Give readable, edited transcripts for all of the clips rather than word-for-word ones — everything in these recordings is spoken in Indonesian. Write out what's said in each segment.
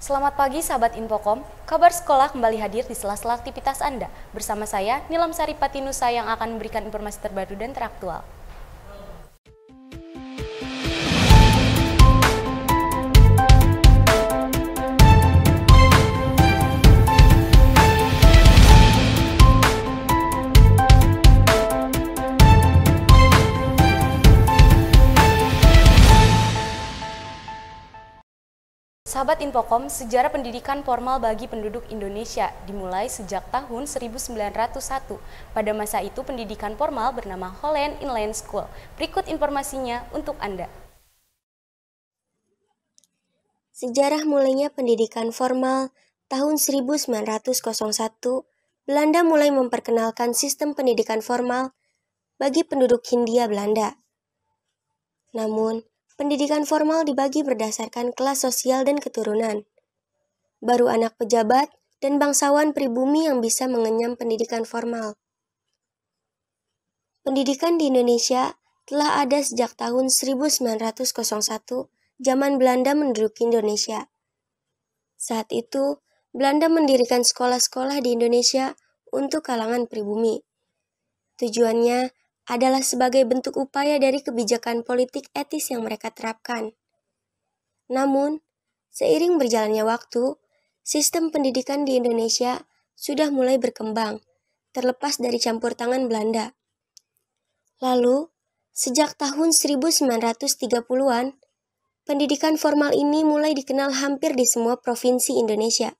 Selamat pagi sahabat Infokom, kabar sekolah kembali hadir di sela-sela aktivitas Anda. Bersama saya, Nilam Sari Patinusa yang akan memberikan informasi terbaru dan teraktual. Sahabat Infokom, sejarah pendidikan formal bagi penduduk Indonesia dimulai sejak tahun 1901. Pada masa itu, pendidikan formal bernama Holland Inland School. Berikut informasinya untuk Anda. Sejarah mulainya pendidikan formal tahun 1901, Belanda mulai memperkenalkan sistem pendidikan formal bagi penduduk Hindia Belanda. Namun, pendidikan formal dibagi berdasarkan kelas sosial dan keturunan. Baru anak pejabat dan bangsawan pribumi yang bisa mengenyam pendidikan formal. Pendidikan di Indonesia telah ada sejak tahun 1901, zaman Belanda menduduki Indonesia. Saat itu, Belanda mendirikan sekolah-sekolah di Indonesia untuk kalangan pribumi. Tujuannya adalah sebagai bentuk upaya dari kebijakan politik etis yang mereka terapkan. Namun, seiring berjalannya waktu, sistem pendidikan di Indonesia sudah mulai berkembang, terlepas dari campur tangan Belanda. Lalu, sejak tahun 1930-an, pendidikan formal ini mulai dikenal hampir di semua provinsi Indonesia.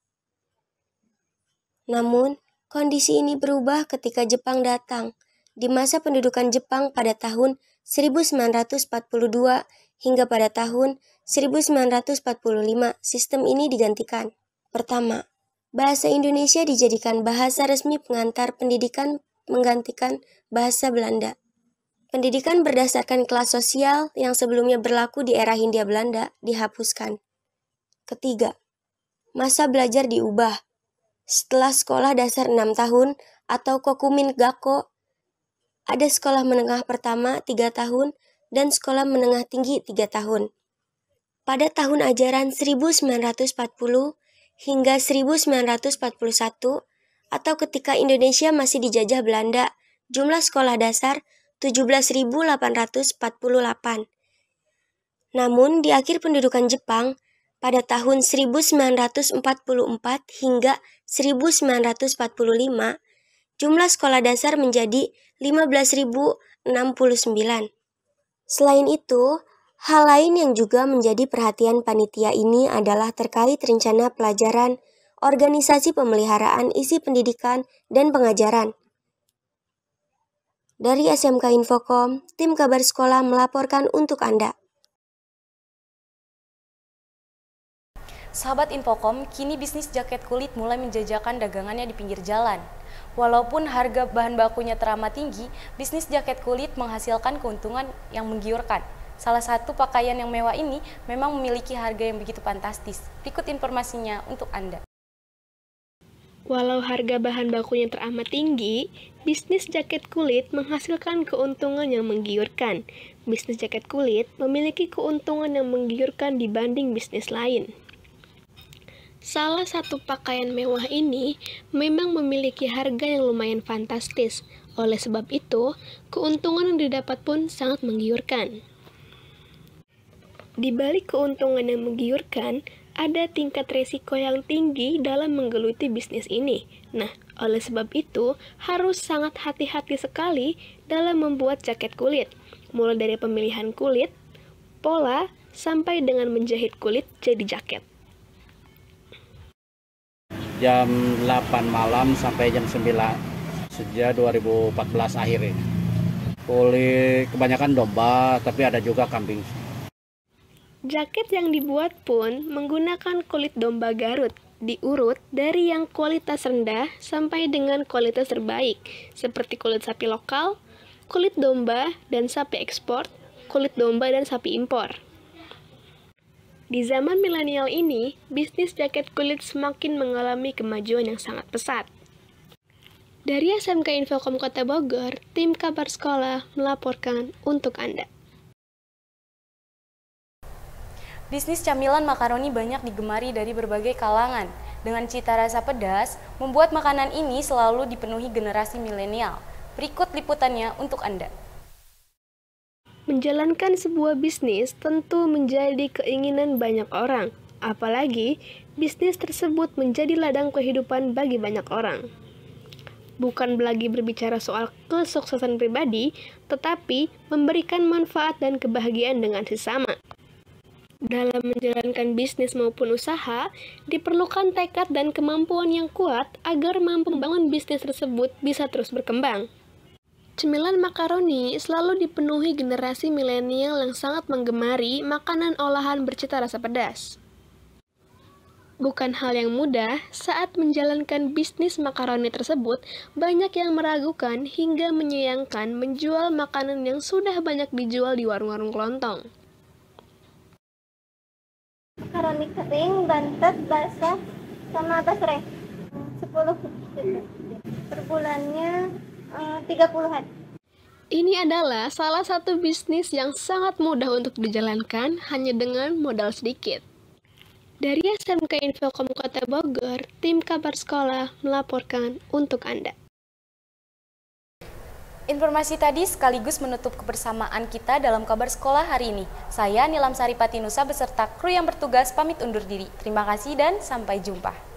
Namun, kondisi ini berubah ketika Jepang datang. Di masa pendudukan Jepang pada tahun 1942 hingga pada tahun 1945, sistem ini digantikan. Pertama, bahasa Indonesia dijadikan bahasa resmi pengantar pendidikan menggantikan bahasa Belanda. Pendidikan berdasarkan kelas sosial yang sebelumnya berlaku di era Hindia Belanda dihapuskan. Ketiga, masa belajar diubah. Setelah sekolah dasar 6 tahun atau Kokumin Gakko, ada sekolah menengah pertama 3 tahun dan sekolah menengah tinggi 3 tahun. Pada tahun ajaran 1940 hingga 1941 atau ketika Indonesia masih dijajah Belanda, jumlah sekolah dasar 17.848. Namun di akhir pendudukan Jepang, pada tahun 1944 hingga 1945, jumlah sekolah dasar menjadi 15.069. Selain itu, hal lain yang juga menjadi perhatian panitia ini adalah terkait rencana pelajaran, organisasi pemeliharaan isi pendidikan, dan pengajaran. Dari SMK Infokom, tim kabar sekolah melaporkan untuk Anda. Sahabat Infokom, kini bisnis jaket kulit mulai menjajakan dagangannya di pinggir jalan. Walaupun harga bahan bakunya teramat tinggi, bisnis jaket kulit menghasilkan keuntungan yang menggiurkan. Salah satu pakaian yang mewah ini memang memiliki harga yang begitu fantastis. Berikut informasinya untuk Anda. Walau harga bahan bakunya teramat tinggi, bisnis jaket kulit menghasilkan keuntungan yang menggiurkan. Bisnis jaket kulit memiliki keuntungan yang menggiurkan dibanding bisnis lain. Salah satu pakaian mewah ini memang memiliki harga yang lumayan fantastis. Oleh sebab itu, keuntungan yang didapat pun sangat menggiurkan. Di balik keuntungan yang menggiurkan, ada tingkat resiko yang tinggi dalam menggeluti bisnis ini. Nah, oleh sebab itu, harus sangat hati-hati sekali dalam membuat jaket kulit. Mulai dari pemilihan kulit, pola, sampai dengan menjahit kulit jadi jaket. Jam 8 malam sampai jam 9 sejak 2014 akhir ini. Kulit kebanyakan domba, tapi ada juga kambing. Jaket yang dibuat pun menggunakan kulit domba Garut, diurut dari yang kualitas rendah sampai dengan kualitas terbaik, seperti kulit sapi lokal, kulit domba dan sapi ekspor, kulit domba dan sapi impor. Di zaman milenial ini, bisnis jaket kulit semakin mengalami kemajuan yang sangat pesat. Dari SMK Infokom Kota Bogor, tim kabar sekolah melaporkan untuk Anda. Bisnis camilan makaroni banyak digemari dari berbagai kalangan. Dengan cita rasa pedas, membuat makanan ini selalu dipenuhi generasi milenial. Berikut liputannya untuk Anda. Menjalankan sebuah bisnis tentu menjadi keinginan banyak orang, apalagi bisnis tersebut menjadi ladang kehidupan bagi banyak orang. Bukan lagi berbicara soal kesuksesan pribadi, tetapi memberikan manfaat dan kebahagiaan dengan sesama. Dalam menjalankan bisnis maupun usaha, diperlukan tekad dan kemampuan yang kuat agar mampu membangun bisnis tersebut bisa terus berkembang. Cemilan makaroni selalu dipenuhi generasi milenial yang sangat menggemari makanan olahan bercita rasa pedas. Bukan hal yang mudah saat menjalankan bisnis makaroni tersebut, banyak yang meragukan hingga menyayangkan menjual makanan yang sudah banyak dijual di warung-warung kelontong. Makaroni kering, bantet, basah, sama basreng 10 gitu. Per bulannya 30-an. Ini adalah salah satu bisnis yang sangat mudah untuk dijalankan hanya dengan modal sedikit. Dari SMK Infokom Kota Bogor, tim Kabar Sekolah melaporkan untuk Anda. Informasi tadi sekaligus menutup kebersamaan kita dalam Kabar Sekolah hari ini. Saya Nilam Saripati Nusa beserta kru yang bertugas pamit undur diri. Terima kasih dan sampai jumpa.